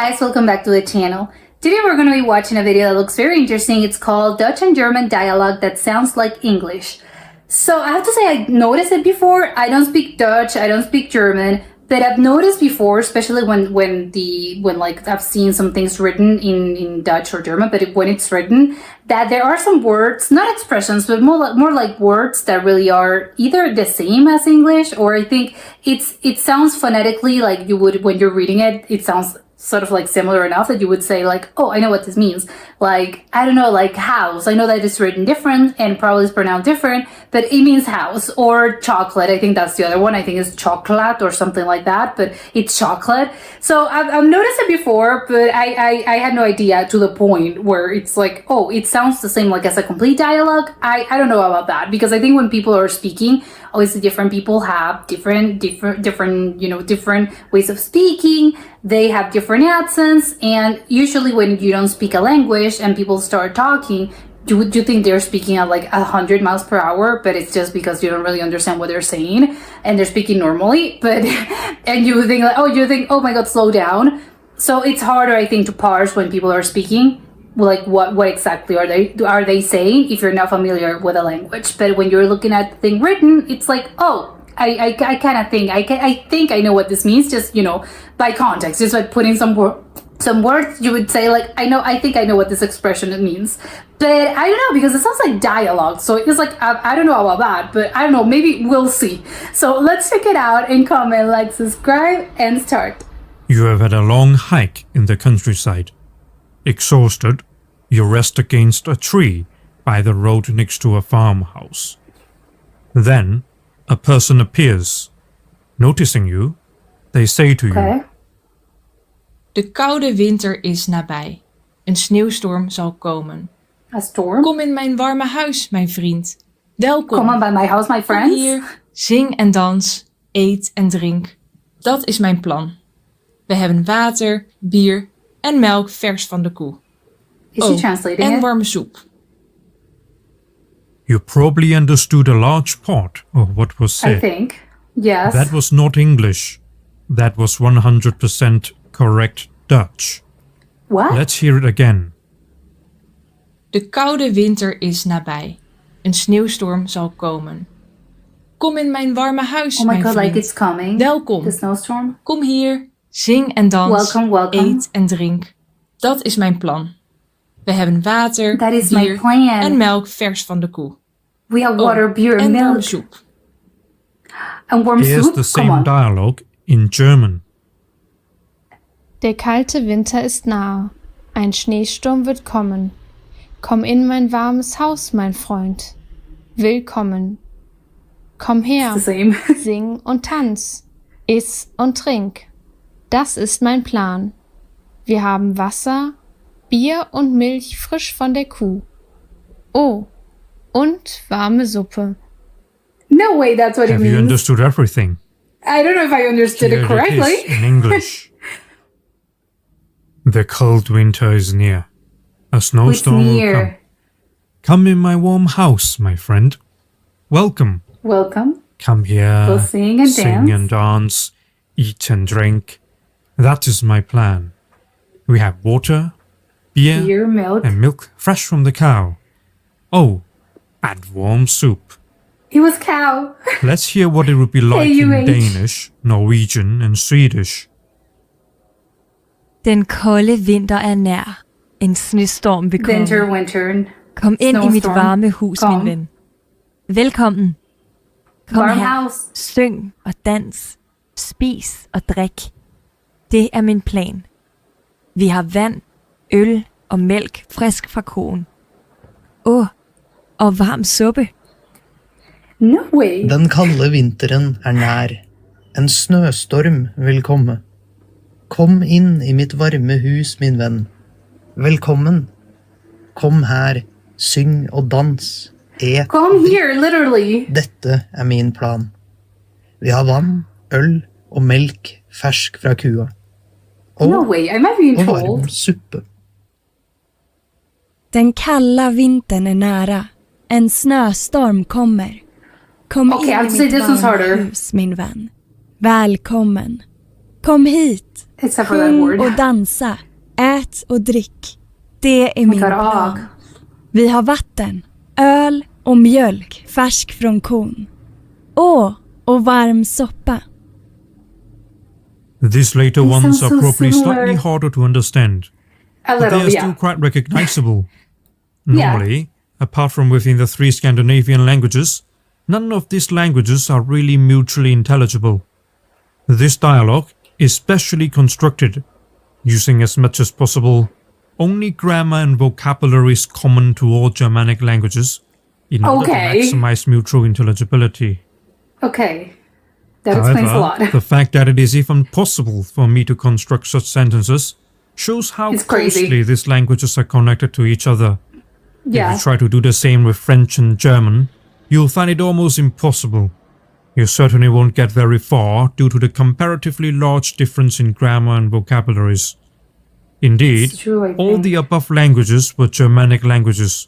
guys, welcome back to the channel. Today we're going to be watching a video that looks very interesting. It's called Dutch and German Dialogue That Sounds Like English. So I have to say I noticed it before. I don't speak Dutch, I don't speak German, but I've noticed before, especially when like I've seen some things written in Dutch or German, but when it's written, that there are some words, not expressions, but more like words that really are either the same as English, or I think it sounds phonetically like you would when you're reading it. It sounds sort of like similar enough that you would say like, oh, I know what this means. Like, I don't know, like house. I know that it's written different and probably is pronounced different, but it means house. Or chocolate. I think that's the other one. I think it's chocolate or something like that, but it's chocolate. So I've noticed it before, but I had no idea to the point where it's like, oh, it sounds the same like as a complete dialogue. I don't know about that, because I think when people are speaking, obviously different people have different ways of speaking. They have different accents, and usually when you don't speak a language and people start talking, you think they're speaking at like 100 miles per hour, but it's just because you don't really understand what they're saying and they're speaking normally. But and you think like, oh my god, slow down. So it's harder, I think, to parse when people are speaking, like what exactly are they saying if you're not familiar with a language. But when you're looking at the thing written, it's like, oh, I kind of think I think I know what this means, just by context, just by putting some words. You would say like, I think I know what this expression means, but I don't know, because it sounds like dialogue. So it's like I don't know about that, but I don't know, maybe we'll see. So let's check it out and comment, like, subscribe, and start. You have had a long hike in the countryside. Exhausted, you rest against a tree by the road next to a farmhouse. Then a person appears. Noticing you, they say to you, De koude winter is nabij. Een sneeuwstorm zal komen. A storm? Kom in mijn warme huis, mijn vriend. Welkom. Come on by my house, my friends. Kom hier, zing en dans, eet en drink. Dat is mijn plan. We hebben water, bier en melk vers van de koe. Is she translating en it? warme soep. You probably understood a large part of what was said. I think. Yes. That was not English. That was 100% correct Dutch. What? Let's hear it again. De koude winter is nabij. Een sneeuwstorm zal komen. Kom in mijn warme huis, Oh my mijn god, vriend. like it's coming. Welkom. The snowstorm. Kom hier, zing en dans, Welcome. eet en drink. Dat is mijn plan. We hebben water, That is my bier plan. en melk vers van de koe. We have water, beer, en milk. warme soep. And warm Here's soup? the Come same on. dialogue in German. Der kalte Winter ist nahe, ein Schneesturm wird kommen. Komm in mein warmes Haus, mein Freund. Willkommen. Komm her, It's the same. sing und tanz, iss und trink. Das ist mein Plan. Wir haben Wasser, Bier und Milch frisch von der Kuh. Oh, und warme Suppe. No way, that's what it Have you means. understood everything? I don't know if I understood Here it correctly. is in English. The cold winter is near. A It's snowstorm will come. near. Come in my warm house, my friend. Welcome. Welcome. Come here. We'll sing and dance, eat and drink. That is my plan. We have water, beer, Beer, milk. and milk fresh from the cow. Oh, and warm soup. It was cow. Let's hear what it would be like in AUH. Danish, Norwegian, and Swedish. Den kolde vinter er nær. En snestorm vil komme. Winter. Kom ind i mit snowstorm. varme hus, Kom. min ven. Velkommen. Kom Warm her. house. Syng og dans. Spis og drik. Det er min plan. Vi har vand, øl og mælk frisk fra koen. Og varm suppe. No way. Den kalde vinteren er nær. En snøstorm vil komme. Kom inn i mitt varme hus, min venn. Velkommen. Kom her, syng og dans. Et. Come here, literally. Dette er min plan. Vi har vann, øl og melk fersk fra kua. No way, I might be in og trouble. varm suppe. Den kalla vintern är nära. En snöstorm kommer. Kom Okay, I in have i to say mitt this one's varma harder. hus, min vän. Välkommen. Kom hit. Except for that Sjung word. och dansa. Ät och drick. Det är min God, plan. Vi har vatten, öl och mjölk färsk från kon. Och varm soppa. These later They ones sound are so probably similar. slightly harder to understand, A but they little, are yeah. still quite recognizable. Yeah. Normally, apart from within the 3 Scandinavian languages, none of these languages are really mutually intelligible. This dialogue is specially constructed, using as much as possible only grammar and vocabularies common to all Germanic languages in order to Okay. maximize mutual intelligibility. Okay. That explains a However, lot. the fact that it is even possible for me to construct such sentences shows how It's crazy. closely these languages are connected to each other. If Yeah. you try to do the same with French and German, you'll find it almost impossible. You certainly won't get very far due to the comparatively large difference in grammar and vocabularies. Indeed, It's true, I all think. the above languages were Germanic languages.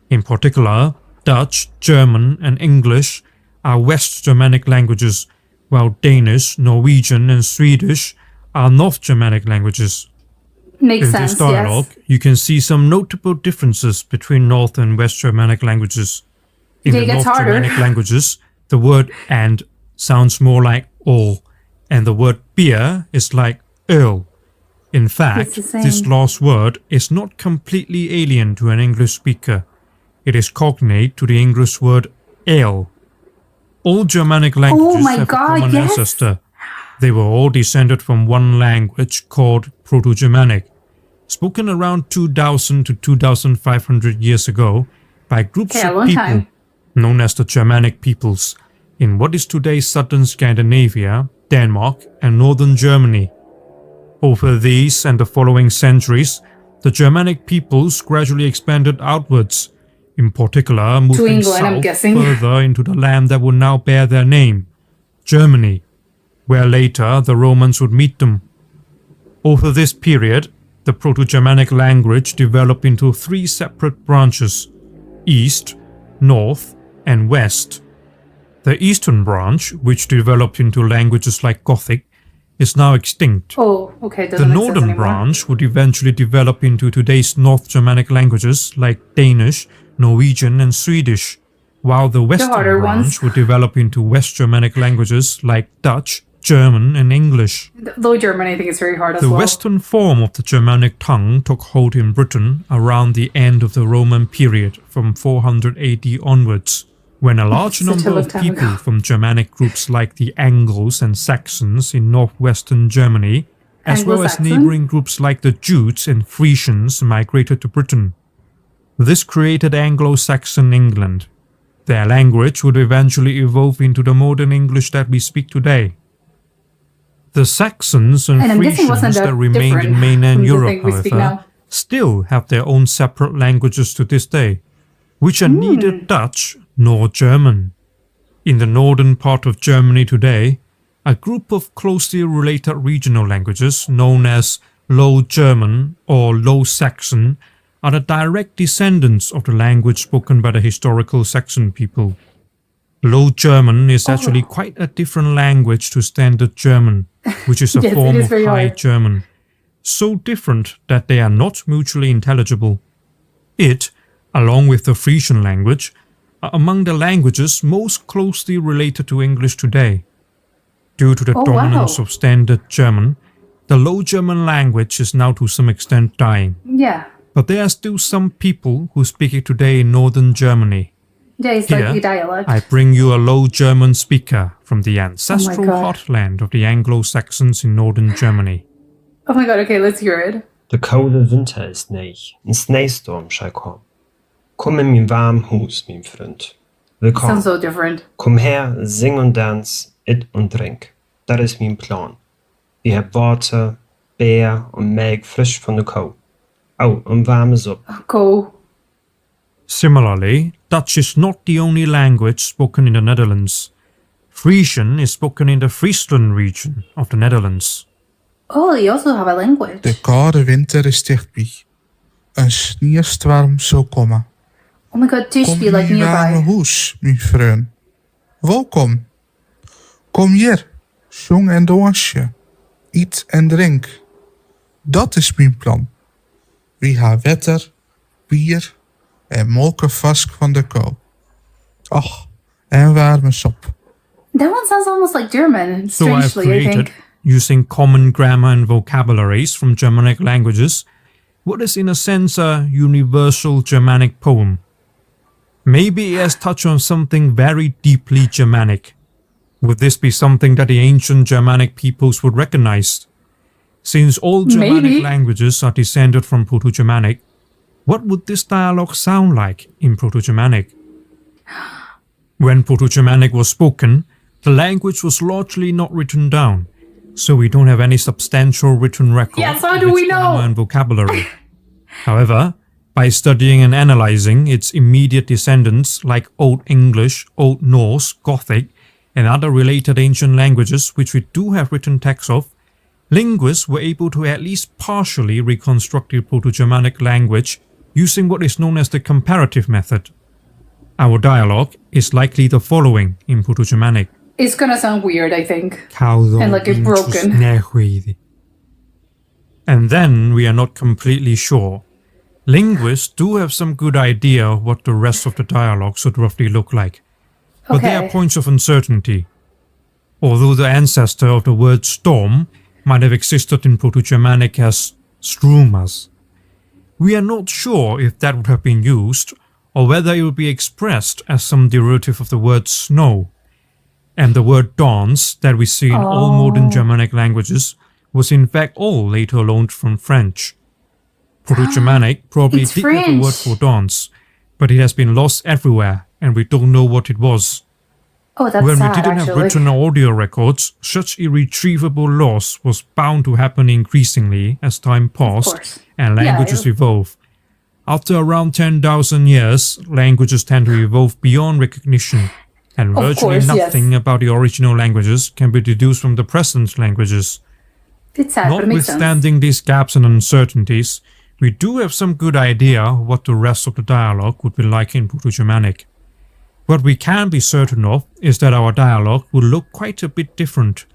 In particular, Dutch, German, and English are West Germanic languages, while Danish, Norwegian, and Swedish are North Germanic languages. Makes In sense, this dialogue, yes. you can see some notable differences between North and West Germanic languages. In Yeah, the it gets North harder. Germanic languages, the word and sounds more like all, and the word beer is like öl. In fact, the same. this last word is not completely alien to an English speaker. It is cognate to the English word ale. All Germanic languages my have God, a common yes. ancestor. They were all descended from one language called Proto-Germanic, spoken around 2000 to 2500 years ago by groups Okay, a of long people time. known as the Germanic peoples in what is today southern Scandinavia, Denmark, and northern Germany. Over these and the following centuries, the Germanic peoples gradually expanded outwards, in particular moving England, I'm south guessing. further into the land that would now bear their name, Germany, where later the Romans would meet them. Over this period, the Proto-Germanic language developed into 3 separate branches: East, North, and West. The Eastern branch, which developed into languages like Gothic, is now extinct. Oh, okay. The Doesn't exist northern anymore. branch would eventually develop into today's North Germanic languages like Danish, Norwegian, and Swedish, while the western harder branch ones. would develop into West Germanic languages like Dutch, German, and English. Low German, I think it's very hard as The well. western form of the Germanic tongue took hold in Britain around the end of the Roman period from 400 AD onwards, when a large Such a number long of time people ago. from Germanic groups like the Angles and Saxons in northwestern Germany, as well as Anglo-Saxon? neighboring groups like the Jutes and Frisians, migrated to Britain. This created Anglo-Saxon England. Their language would eventually evolve into the modern English that we speak today. The Saxons and And I'm guessing it wasn't Frisians that that remained different in mainland from the Europe, thing we speak however, now. still have their own separate languages to this day, which are neither Dutch nor German. In the northern part of Germany today, a group of closely related regional languages known as Low German or Low Saxon are the direct descendants of the language spoken by the historical Saxon people. Low German is actually quite a different language to Standard German, which is a Yes, it form is of very High hard. German. So different that they are not mutually intelligible. It, along with the Frisian language, are among the languages most closely related to English today. Due to the Oh, dominance wow. of Standard German, the Low German language is now to some extent dying. Yeah. But there are still some people who speak it today in northern Germany. Yeah, it's Here, like the dialect. I bring you a Low German speaker from the ancestral God. heartland of the Anglo-Saxons in northern Germany. Oh my god, okay, let's hear it. Det kolde vinter är snej, en snöstorm ska kom. Kom in min varm hus, min frund. Willkommen. Sounds so different. Kom her, sing und dans, ät und drink. Das ist min plan. Vi har water, bär och mjölk frisch från de ko. Och varme suppe. Go. Similarly, Dutch is not the only language spoken in the Netherlands. Frisian is spoken in the Friesland region of the Netherlands. Oh, you also have a language. De koude winter is dichtbij. Een sneeuwstorm zal komen. Oh my god, Tish Kom be like in warme nearby. huis, mijn vriend. Welkom. Kom hier, zong en dansje. eet en drink. Dat is mijn plan. We gaan water, bier en molkenvask van de kou. Ach, en warme sop. That one sounds almost like German, So I've strangely, I created, think. using common grammar and vocabularies from Germanic languages, what is in a sense a universal Germanic poem. Maybe it has touched on something very deeply Germanic. Would this be something that the ancient Germanic peoples would recognize? Since all Germanic Maybe. languages are descended from Proto-Germanic, what would this dialogue sound like in Proto-Germanic? When Proto-Germanic was spoken, the language was largely not written down, so we don't have any substantial written record Yes, how of do its we know? grammar and vocabulary. However, by studying and analyzing its immediate descendants like Old English, Old Norse, Gothic, and other related ancient languages which we do have written texts of, linguists were able to at least partially reconstruct the Proto-Germanic language using what is known as the comparative method. Our dialogue is likely the following in Proto-Germanic. It's gonna sound weird, I think. And like it's broken. And then we are not completely sure. Linguists do have some good idea of what the rest of the dialogue should roughly look like. But there are Okay. points of uncertainty. Although the ancestor of the word storm might have existed in Proto-Germanic as strumas, we are not sure if that would have been used or whether it would be expressed as some derivative of the word snow. And the word dance that we see in all modern Germanic languages was in fact all later loaned from French. Proto-Germanic probably It's did have a word French. for dance, but it has been lost everywhere and we don't know what it was. Oh, that's When sad, we didn't have actually. written audio records, such irretrievable loss was bound to happen increasingly as time passed course. and Yeah, languages evolve. After around 10,000 years, languages tend to evolve beyond recognition, and Of virtually course, yes. nothing about the original languages can be deduced from the present languages. It's sad, but it makes sense. Notwithstanding these gaps and uncertainties, we do have some good idea what the rest of the dialogue would be like in Proto-Germanic. What we can be certain of is that our dialogue will look quite a bit different.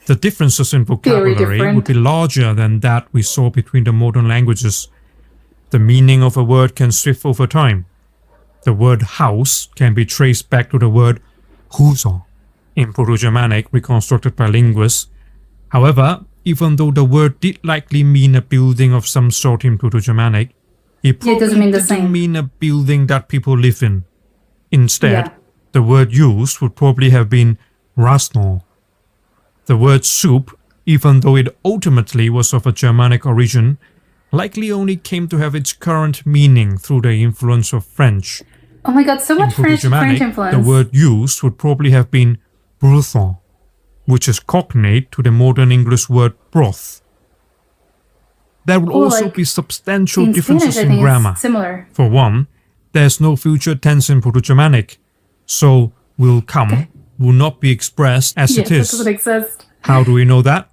The differences in vocabulary different. would be larger than that we saw between the modern languages. The meaning of a word can shift over time. The word house can be traced back to the word husa in Proto-Germanic reconstructed by linguists. However, even though the word did likely mean a building of some sort in Proto-Germanic, it probably doesn't mean the didn't same. mean a building that people live in. Instead, Yeah. the word used would probably have been rasno. The word soup, even though it ultimately was of a Germanic origin, likely only came to have its current meaning through the influence of French. Oh my god, so In much French Proto-Germanic, influence. the word used would probably have been brothon, which is cognate to the modern English word broth. There will Oh, also like be substantial in differences Spanish, I in think grammar. it's similar. For one, there's no future tense in Proto-Germanic, so will come will not be expressed as Yes, it that is. doesn't exist. How do we know that?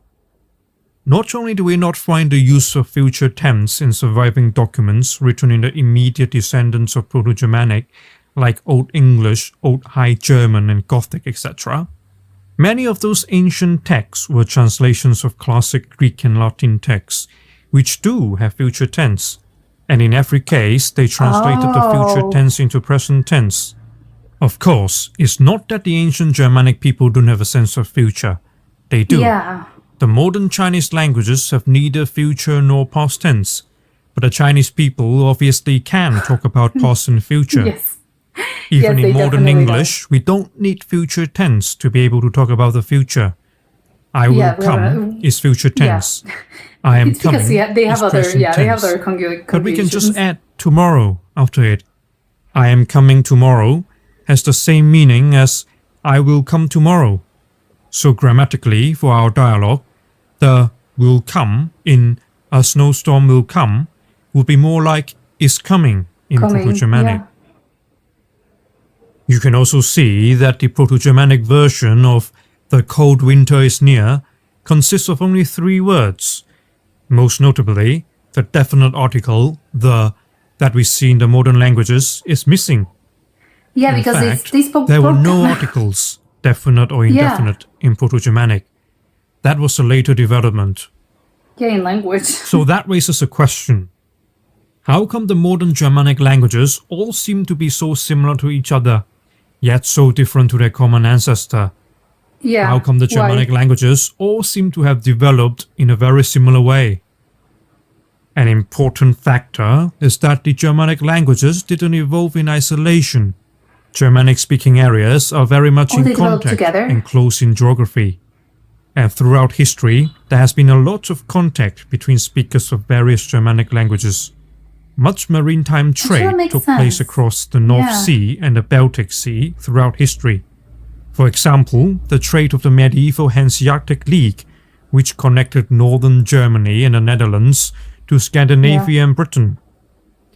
Not only do we not find the use of future tense in surviving documents written in the immediate descendants of Proto-Germanic, like Old English, Old High German and Gothic, etc., many of those ancient texts were translations of classic Greek and Latin texts, which do have future tense, and in every case they translated the future Oh. tense into present tense. Of course, it's not that the ancient Germanic people don't have a sense of future. They do. Yeah. The modern Chinese languages have neither future nor past tense, but the Chinese people obviously can talk about past and future. Yes. Even Yes, in they modern definitely English, we don't need future tense to be able to talk about the future. I will Yeah, we have come a- is future yeah. tense. I am It's because coming they have is other present they have tense. other But we can just conjugations. add tomorrow after it. I am coming tomorrow has the same meaning as I will come tomorrow. So grammatically, for our dialogue, the will come in a snowstorm will come would be more like is coming in Coming, Proto-Germanic. yeah. You can also see that the Proto-Germanic version of the cold winter is near consists of only 3 words. Most notably, the definite article, the, that we see in the modern languages, is missing. Yeah, In because fact, they spoke there were no both- articles, definite or Yeah. indefinite, in Proto-Germanic. that was a later development. Yeah, in language. So that raises a question. How come the modern Germanic languages all seem to be so similar to each other, yet so different to their common ancestor? Yeah. How come the Germanic languages all seem to have developed in a very similar way? An important factor is that the Germanic languages didn't evolve in isolation. Germanic-speaking areas are very much in they developed contact together? and close in geography. And throughout history, there has been a lot of contact between speakers of various Germanic languages. Much maritime trade makes took sense. place across the North Yeah. Sea and the Baltic Sea throughout history. For example, the trade of the medieval Hanseatic League, which connected northern Germany and the Netherlands to Scandinavia and Britain.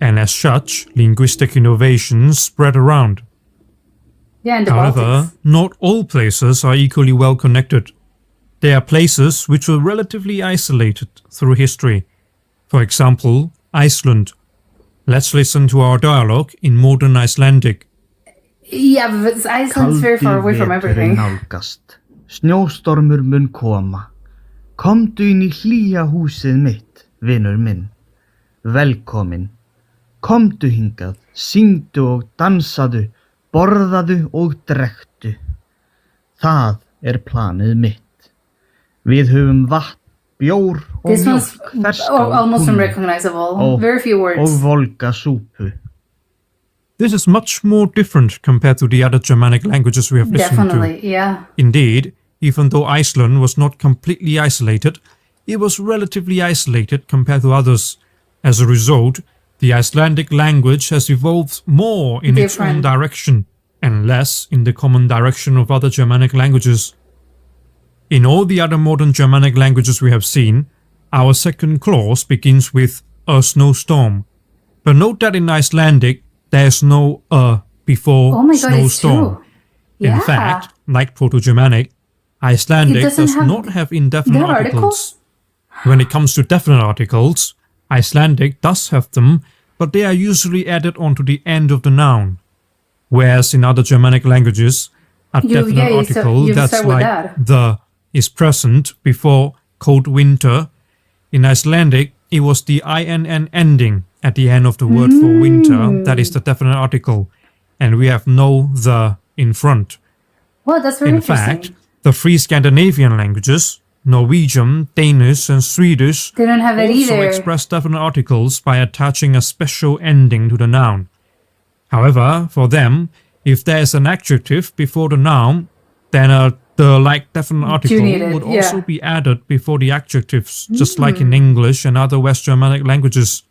And as such, linguistic innovations spread around. Yeah, and the However, Baltics. not all places are equally well connected. There are places which were relatively isolated through history. For example, Iceland. Let's listen to our dialogue in modern Icelandic. Yeah, but Iceland's very far away from everything. nálgast. Snjóstormur mun koma. Komdu inn í hlýja húsið mitt, vinur minn. Velkomin. Komdu hingað, syngdu og dansaðu, borðaðu og drektu. Það planið mitt. Við höfum vatn, bjór og This one's mjólk, ferska almost og unrecognizable. Oh. Very few og words. volgasúpu. This is much more different compared to the other Germanic languages we have listened Definitely, to. yeah. Indeed, even though Iceland was not completely isolated, it was relatively isolated compared to others. As a result, the Icelandic language has evolved more in its own Different. direction and less in the common direction of other Germanic languages. In all the other modern Germanic languages we have seen, our second clause begins with a snowstorm. But note that in Icelandic, there's no before Oh my god, it's snowstorm. true. Yeah. In fact, like Proto-Germanic, Icelandic It doesn't does have not have indefinite their articles. articles? When it comes to definite articles, Icelandic does have them, but they are usually added onto the end of the noun. Whereas in other Germanic languages, a definite article you that's start with like that. the is present before cold winter. In Icelandic, it was the inn ending at the end of the word for winter that is the definite article, and we have no the in front. Well, that's very In interesting. fact, the three Scandinavian languages, Norwegian, Danish, and Swedish, They don't have it also either. express definite articles by attaching a special ending to the noun. However, for them, if there is an adjective before the noun, then the like definite article need it, would yeah. also be added before the adjectives, just like in English and other West Germanic languages.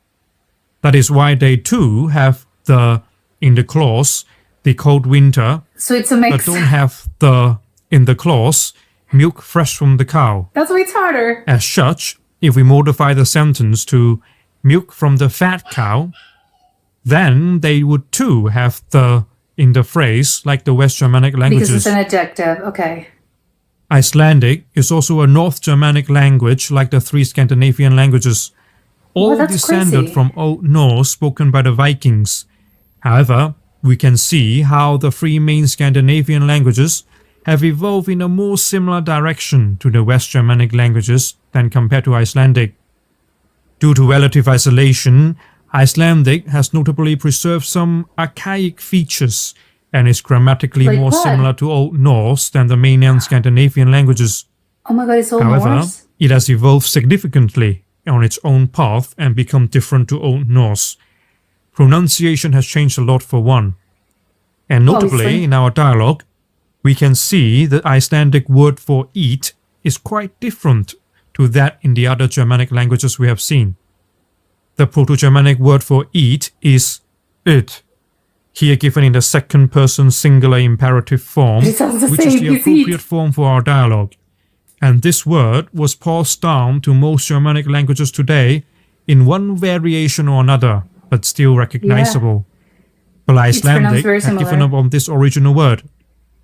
That is why they too have the in the clause the cold winter, So it's a but mix. don't have the in the clause milk fresh from the cow. That's why it's harder. As such, if we modify the sentence to milk from the fat cow, then they would too have the in the phrase like the West Germanic Because it's languages. an adjective. Okay. Icelandic is also a North Germanic language like the three Scandinavian languages, all that's descended crazy. from Old Norse spoken by the Vikings. However, we can see how the three main Scandinavian languages have evolved in a more similar direction to the West Germanic languages than compared to Icelandic. Due to relative isolation, Icelandic has notably preserved some archaic features and is grammatically Like more what? similar to Old Norse than the mainland Scandinavian languages. Oh my god, it's all However, Norse. it has evolved significantly on its own path and become different to Old Norse. Pronunciation has changed a lot for one. And notably, Obviously. in our dialogue, we can see the Icelandic word for eat is quite different to that in the other Germanic languages we have seen. The Proto-Germanic word for eat is ut, here given in the second person singular imperative form, It sounds the which is same, the you see. appropriate form for our dialogue. And this word was passed down to most Germanic languages today in one variation or another, but still recognizable. But pronounced Icelandic very had given similar. up on this original word,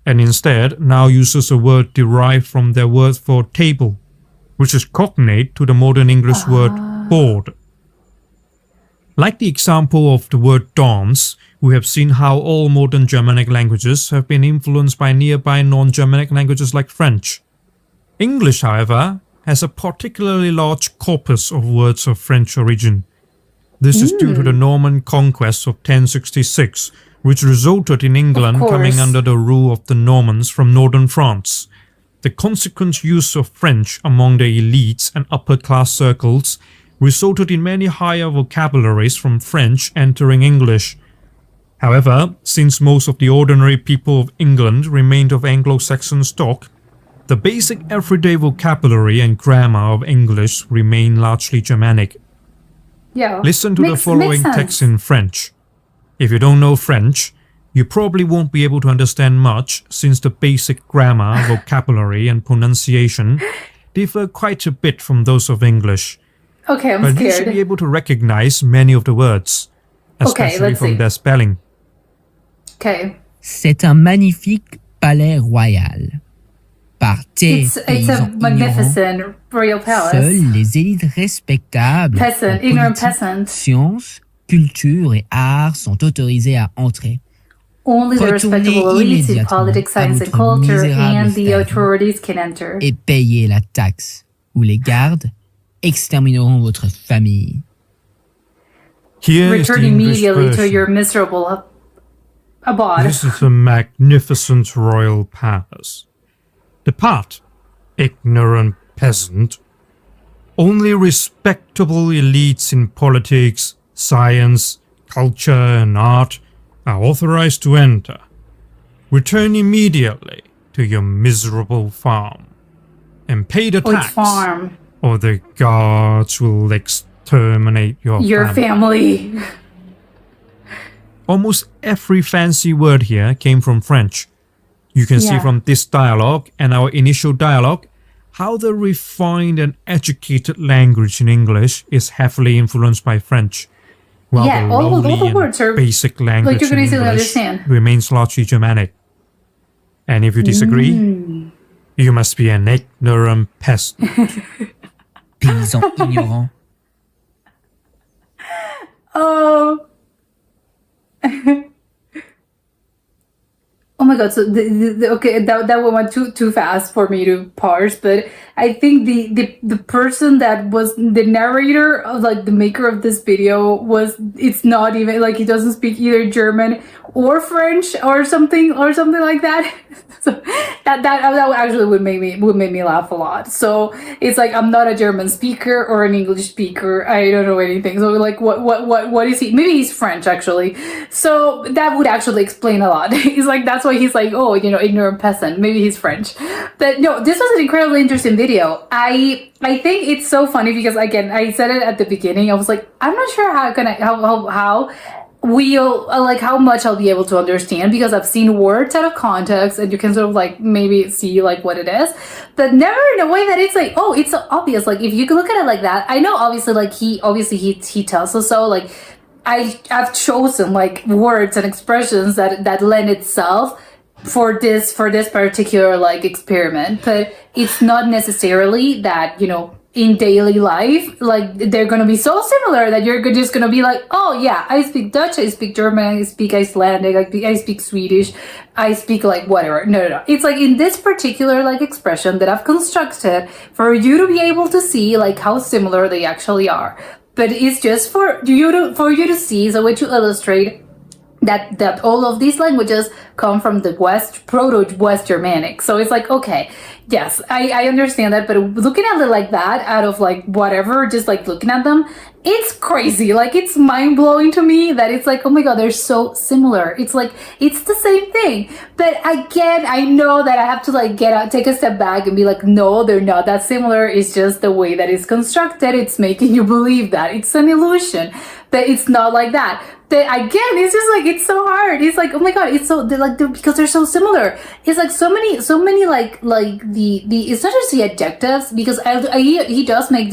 and instead now uses a word derived from their word for table, which is cognate to the modern English word board. Like the example of the word dance, we have seen how all modern Germanic languages have been influenced by nearby non-Germanic languages like French. English, however, has a particularly large corpus of words of French origin. This is due to the Norman conquest of 1066, which resulted in England coming under the rule of the Normans from northern France. The consequent use of French among the elites and upper-class circles resulted in many higher vocabularies from French entering English. However, since most of the ordinary people of England remained of Anglo-Saxon stock, the basic everyday vocabulary and grammar of English remain largely Germanic. Yeah. Listen to the following text in French. If you don't know French, you probably won't be able to understand much since the basic grammar, vocabulary and pronunciation differ quite a bit from those of English. Okay, I'm but scared. you should be able to recognize many of the words, especially from their spelling. Okay. C'est un magnifique palais royal. Par tes It's a paysans magnificent royal palace. seules les élites respectables Peasant, en ignorant politique, peasant. sciences, culture et arts sont autorisés à entrer. Only the respectable Retournez elites in immédiatement politics, à science and votre culture misérable and the ferme authorities can enter. et payez la taxe, ou les gardes extermineront votre famille. Here is the Return English immediately to version. your miserable abode. This is a magnificent royal palace. Depart, ignorant peasant. Only respectable elites in politics, science, culture, and art are authorized to enter. Return immediately to your miserable farm and pay the Which tax, farm? or the guards will exterminate your family. Almost every fancy word here came from French. You can see from this dialogue and our initial dialogue how the refined and educated language in English is heavily influenced by French, while Yeah, the all the lowly and words are basic language you're gonna in easily English understand. remains largely Germanic. And if you disagree, you must be an ignorant peasant. Paysans ignorants. Oh. Oh my god, so okay, that went too fast for me to parse, but I think the person that was the narrator of like the maker of this video it's not even like he doesn't speak either German or French or something like that. So that actually would make me laugh a lot. So it's like I'm not a German speaker or an English speaker. I don't know anything. So like what is he? Maybe he's French actually. So that would actually explain a lot. He's like that's why he's like, oh, ignorant peasant. Maybe he's French. But no, this was an incredibly interesting video. I think it's so funny because again, I said it at the beginning. I was like, I'm not sure how much I'll be able to understand because I've seen words out of context and you can sort of like maybe see like what it is, but never in a way that it's like, oh, it's so obvious. Like if you could look at it like that, I know obviously like he tells us so. Like I've chosen like words and expressions that lend itself for this particular like experiment, but it's not necessarily that in daily life like they're gonna be so similar that you're just gonna be like, oh yeah, I speak Dutch, I speak German, I speak Icelandic, I speak Swedish, I speak like whatever. No. It's like in this particular like expression that I've constructed for you to be able to see like how similar they actually are. But it's just for you to see, so way to illustrate that all of these languages come from the Proto-West Germanic. So it's like, okay, yes, I understand that, but looking at it like that, out of like whatever, just like looking at them, it's crazy. Like it's mind-blowing to me that it's like, oh my god, they're so similar. It's like, it's the same thing. But again, I know that I have to like take a step back and be like, no, they're not that similar. It's just the way that it's constructed. It's making you believe that. It's an illusion. But it's not like that. But again, it's just like, it's so hard. It's like, oh my god, it's so because they're so similar. It's like so many like the it's not just the adjectives, because he does make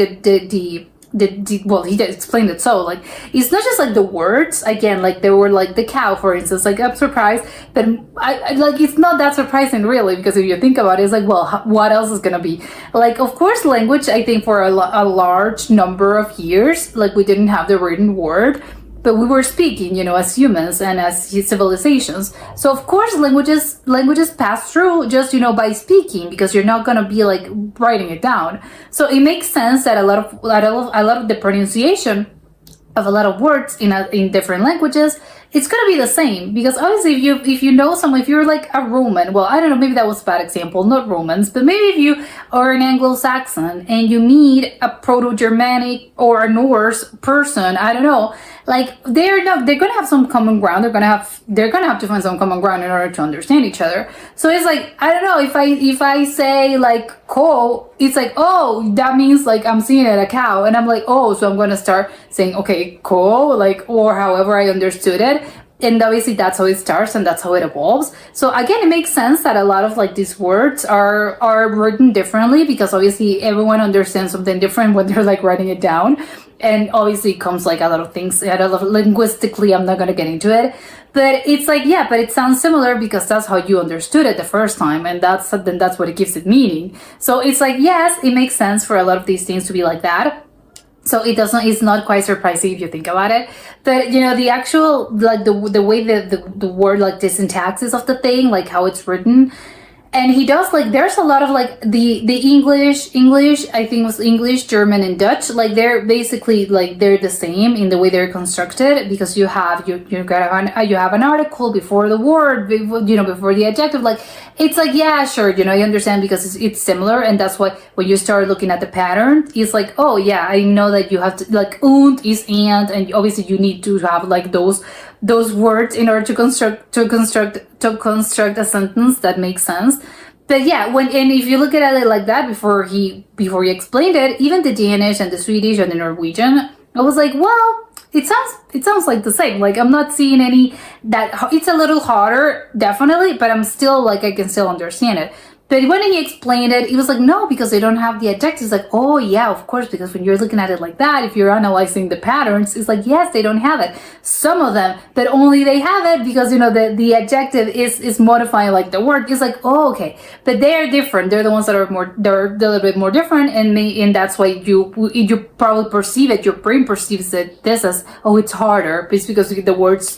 well, he explained it so like it's not just like the words. Again, like there were like the cow, for instance. Like I'm surprised, but I like it's not that surprising really, because if you think about it, it's like, well, what else is gonna be like? Of course, language. I think for a large number of years, like we didn't have the written word. but we were speaking, as humans and as civilizations. So of course languages pass through just, by speaking, because you're not gonna be like writing it down. So it makes sense that a lot of the pronunciation of a lot of words in different languages, it's gonna be the same, because obviously if you're like a Roman, well, I don't know, maybe that was a bad example, not Romans, but maybe if you are an Anglo-Saxon and you meet a Proto-Germanic or a Norse person, I don't know, like they're gonna have some common ground. They're gonna have to find some common ground in order to understand each other. So it's like, I don't know, if I say like cow, it's like, oh, that means like I'm seeing it, a cow, and I'm like, oh, so I'm gonna start saying, okay, cow, like, or however I understood it. And obviously that's how it starts and that's how it evolves. So again, it makes sense that a lot of like these words are written differently, because obviously everyone understands something different when they're like writing it down. And obviously it comes like a lot of things, linguistically, I'm not going to get into it, but it's like, yeah, but it sounds similar because that's how you understood it the first time, and that's what it gives it meaning. So it's like, yes, it makes sense for a lot of these things to be like that. So it's not quite surprising if you think about it. But the actual, like the way the word, like the syntaxis of the thing, like how it's written, and he does like, there's a lot of like the English, I think it was English, German, and Dutch, like they're basically like they're the same in the way they're constructed, because you have an article before the word, before the adjective. Like it's like, yeah, sure, I understand, because it's similar, and that's why when you start looking at the pattern, it's like, oh yeah, I know that you have to, like, und is and obviously you need to have like those words in order to construct a sentence that makes sense. But yeah, and if you look at it like that, before he explained it, even the Danish and the Swedish and the Norwegian, I was like, well, it sounds like the same. Like I'm not seeing any that it's a little harder, definitely, but I'm still like, I can still understand it. But when he explained it, he was like, no, because they don't have the adjectives. Like, oh yeah, of course, because when you're looking at it like that, if you're analyzing the patterns, it's like, yes, they don't have it. Some of them, but only they have it because, the adjective is modifying like the word. It's like, oh, okay. But they're different. They're the ones that they're a little bit more different. And that's why you probably perceive it. Your brain perceives it this as, oh, it's harder. It's because the words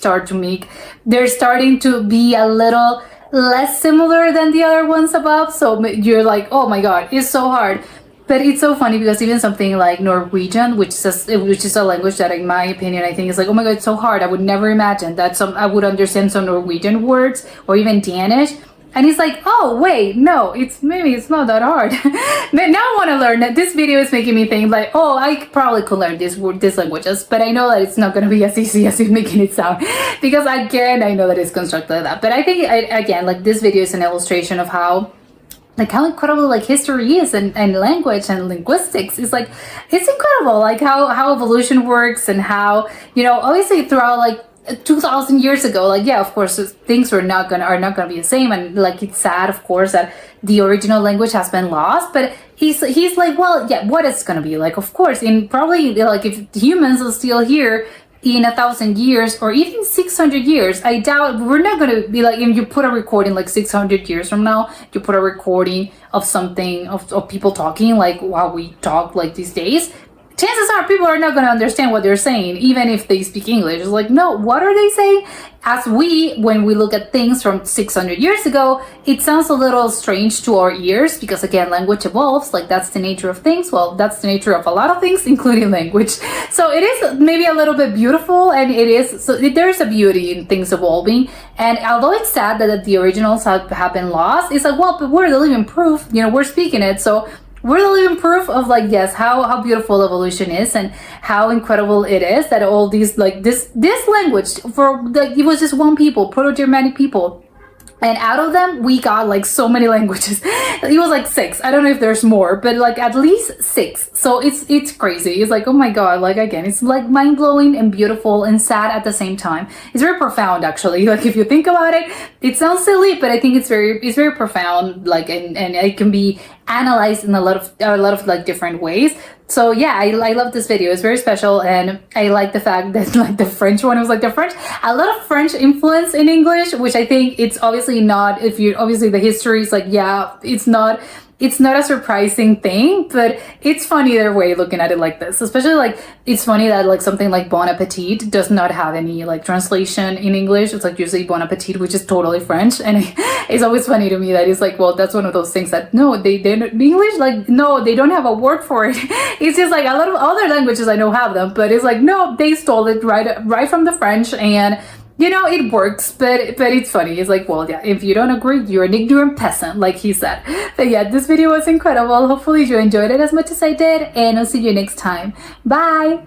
they're starting to be a little less similar than the other ones above, so you're like, oh my god, it's so hard. But it's so funny because even something like Norwegian, which is a language that, in my opinion, I think is like, oh my god, it's so hard. I would never imagine that I would understand some Norwegian words, or even Danish. And he's like, oh wait, no, it's not that hard. But now I want to learn that. This video is making me think like, oh, I probably could learn these languages, but I know that it's not going to be as easy as you're making it sound, because again, I know that it's constructed like that. But I think again, like this video is an illustration of how incredible like history is, and language and linguistics is like, it's incredible, like how evolution works, and how, obviously throughout like 2,000 years ago, like, yeah, of course things are not gonna be the same, and like it's sad, of course, that the original language has been lost. But he's like, well, yeah, what is gonna be like, of course, in probably like if humans are still here in 1,000 years or even 600 years, I doubt we're not gonna be like, if you put a recording like 600 years from now, you put a recording of something of people talking like how we talk like these days, chances are people are not going to understand what they're saying, even if they speak English. It's like, no, what are they saying? When we look at things from 600 years ago, it sounds a little strange to our ears, because again, language evolves, like that's the nature of things. Well, that's the nature of a lot of things, including language. So it is maybe a little bit beautiful, and there's a beauty in things evolving. And although it's sad that the originals have been lost, it's like, well, but we're the living proof, we're speaking it. So we're the living proof of like, yes, how beautiful evolution is, and how incredible it is that all these like this language, for like, it was just one people, Proto-Germanic people, and out of them we got like so many languages. It was like 6. I don't know if there's more, but like at least 6. So it's crazy. It's like, oh my god, like again, it's like mind-blowing and beautiful and sad at the same time. It's very profound, actually. Like if you think about it, it sounds silly, but I think it's very profound, like, and it can be analyzed in a lot of like different ways. So yeah, I love this video. It's very special, and I like the fact that like the French one was like a lot of French influence in English, which I think it's obviously not. Obviously the history is like, yeah, it's not it's not a surprising thing, but it's funny their way looking at it like this. Especially like it's funny that like something like Bon Appetit does not have any like translation in English. It's like usually Bon Appetit, which is totally French, and it's always funny to me that it's like, well, that's one of those things that no, they English, like no, they don't have a word for it. It's just like a lot of other languages I know have them, but it's like no, they stole it right from the French, and you know, it works, but it's funny. It's like, well, yeah, if you don't agree, you're an ignorant peasant, like he said. But yeah, this video was incredible. Hopefully you enjoyed it as much as I did, and I'll see you next time. Bye!